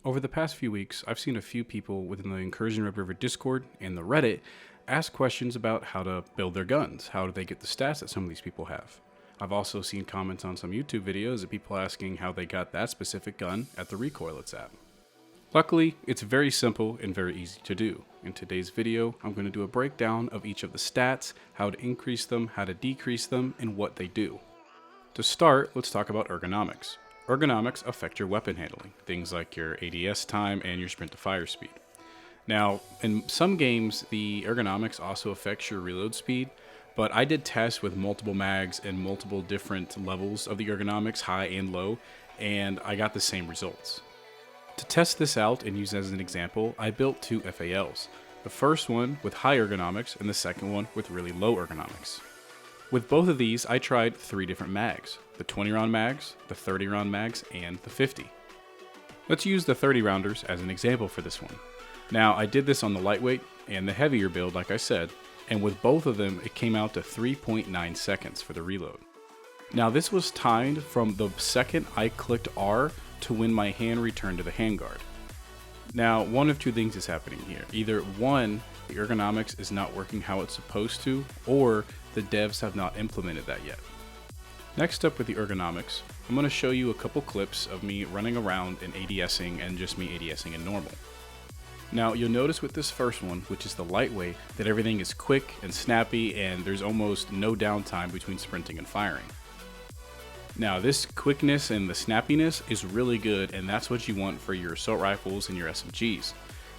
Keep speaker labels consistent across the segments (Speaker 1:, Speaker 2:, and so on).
Speaker 1: Over the past few weeks, I've seen a few people within the Incursion Red River Discord and the Reddit ask questions about how to build their guns. How do they get the stats that some of these people have? I've also seen comments on some YouTube videos of people asking how they got that specific gun at the recoil it's at. Luckily, it's very simple and very easy to do. In today's video, I'm going to do a breakdown of each of the stats, how to increase them, how to decrease them, and what they do. To start, let's talk about ergonomics. Ergonomics affect your weapon handling, things like your ADS time and your sprint to fire speed. Now, in some games, the ergonomics also affects your reload speed, but I did tests with multiple mags and multiple different levels of the ergonomics, high and low, and I got the same results. To test this out and use as an example, I built two FALs. The first one with high ergonomics and the second one with really low ergonomics. With both of these, I tried 3 different mags, the 20 round mags, the 30 round mags, and the 50. Let's use the 30 rounders as an example for this one. Now, I did this on the lightweight and the heavier build, like I said, and with both of them, it came out to 3.9 seconds for the reload. Now, this was timed from the second I clicked R to when my hand returned to the handguard. Now, one of two things is happening here. Either one, the ergonomics is not working how it's supposed to, or the devs have not implemented that yet. Next up with the ergonomics, I'm going to show you a couple clips of me running around and ADSing and just me ADSing in normal. Now, you'll notice with this first one, which is the lightweight, that everything is quick and snappy and there's almost no downtime between sprinting and firing. Now, this quickness and the snappiness is really good, and that's what you want for your assault rifles and your SMGs.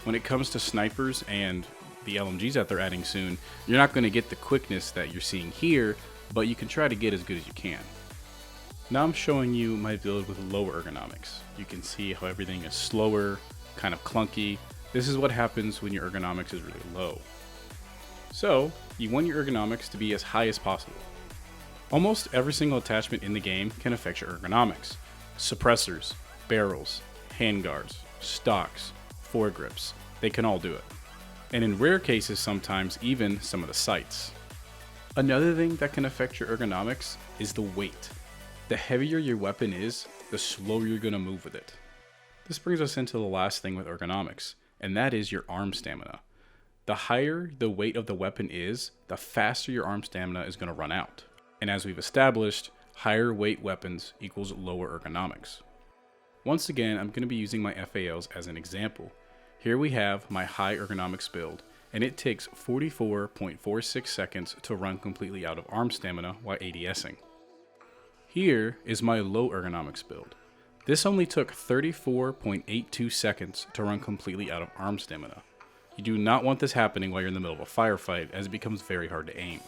Speaker 1: When it comes to snipers and the LMGs that they're adding soon, you're not going to get the quickness that you're seeing here, but you can try to get as good as you can. Now I'm showing you my build with lower ergonomics. You can see how everything is slower, kind of clunky. This is what happens when your ergonomics is really low. So, you want your ergonomics to be as high as possible. Almost every single attachment in the game can affect your ergonomics. Suppressors, barrels, handguards, stocks, foregrips, they can all do it. And in rare cases sometimes even some of the sights. Another thing that can affect your ergonomics is the weight. The heavier your weapon is, the slower you're going to move with it. This brings us into the last thing with ergonomics, and that is your arm stamina. The higher the weight of the weapon is, the faster your arm stamina is going to run out. And as we've established, higher weight weapons equals lower ergonomics. Once again, I'm going to be using my FALs as an example. Here we have my high ergonomics build, and it takes 44.46 seconds to run completely out of arm stamina while ADSing. Here is my low ergonomics build. This only took 34.82 seconds to run completely out of arm stamina. You do not want this happening while you're in the middle of a firefight, as it becomes very hard to aim.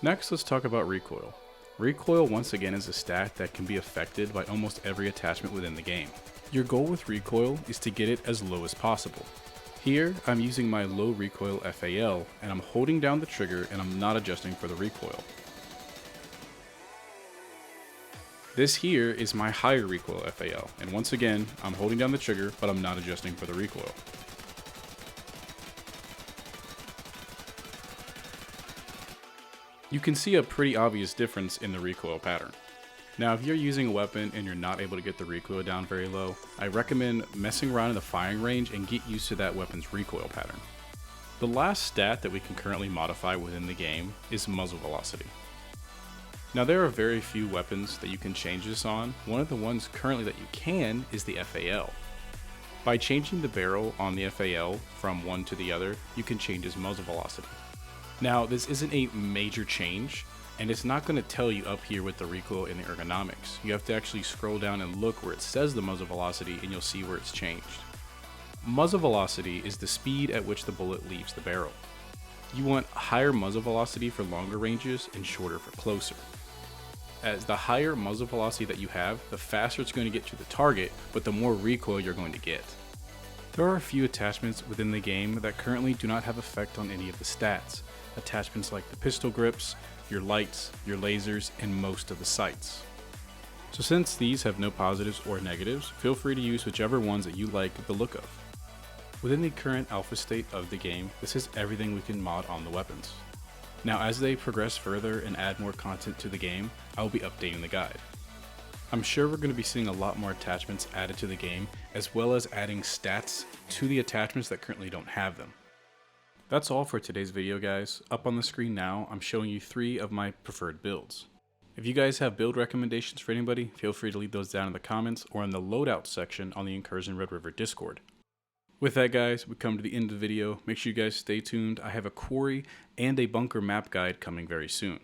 Speaker 1: Next, let's talk about recoil. Recoil once again is a stat that can be affected by almost every attachment within the game. Your goal with recoil is to get it as low as possible. Here, I'm using my low recoil FAL, and I'm holding down the trigger and I'm not adjusting for the recoil. This here is my higher recoil FAL, and once again, I'm holding down the trigger, but I'm not adjusting for the recoil. You can see a pretty obvious difference in the recoil pattern. Now, if you're using a weapon and you're not able to get the recoil down very low, I recommend messing around in the firing range and get used to that weapon's recoil pattern. The last stat that we can currently modify within the game is muzzle velocity. Now, there are very few weapons that you can change this on. One of the ones currently that you can is the FAL. By changing the barrel on the FAL from one to the other, you can change its muzzle velocity. Now, this isn't a major change, and it's not going to tell you up here with the recoil and the ergonomics. You have to actually scroll down and look where it says the muzzle velocity, and you'll see where it's changed. Muzzle velocity is the speed at which the bullet leaves the barrel. You want higher muzzle velocity for longer ranges and shorter for closer. As the higher muzzle velocity that you have, the faster it's going to get to the target, but the more recoil you're going to get. There are a few attachments within the game that currently do not have effect on any of the stats. Attachments like the pistol grips, your lights, your lasers, and most of the sights. So since these have no positives or negatives, feel free to use whichever ones that you like the look of. Within the current alpha state of the game, this is everything we can mod on the weapons. Now, as they progress further and add more content to the game, I will be updating the guide. I'm sure we're going to be seeing a lot more attachments added to the game, as well as adding stats to the attachments that currently don't have them. That's all for today's video, guys. Up on the screen now, I'm showing you 3 of my preferred builds. If you guys have build recommendations for anybody, feel free to leave those down in the comments or in the loadout section on the Incursion Red River Discord. With that, guys, we come to the end of the video. Make sure you guys stay tuned. I have a quarry and a bunker map guide coming very soon.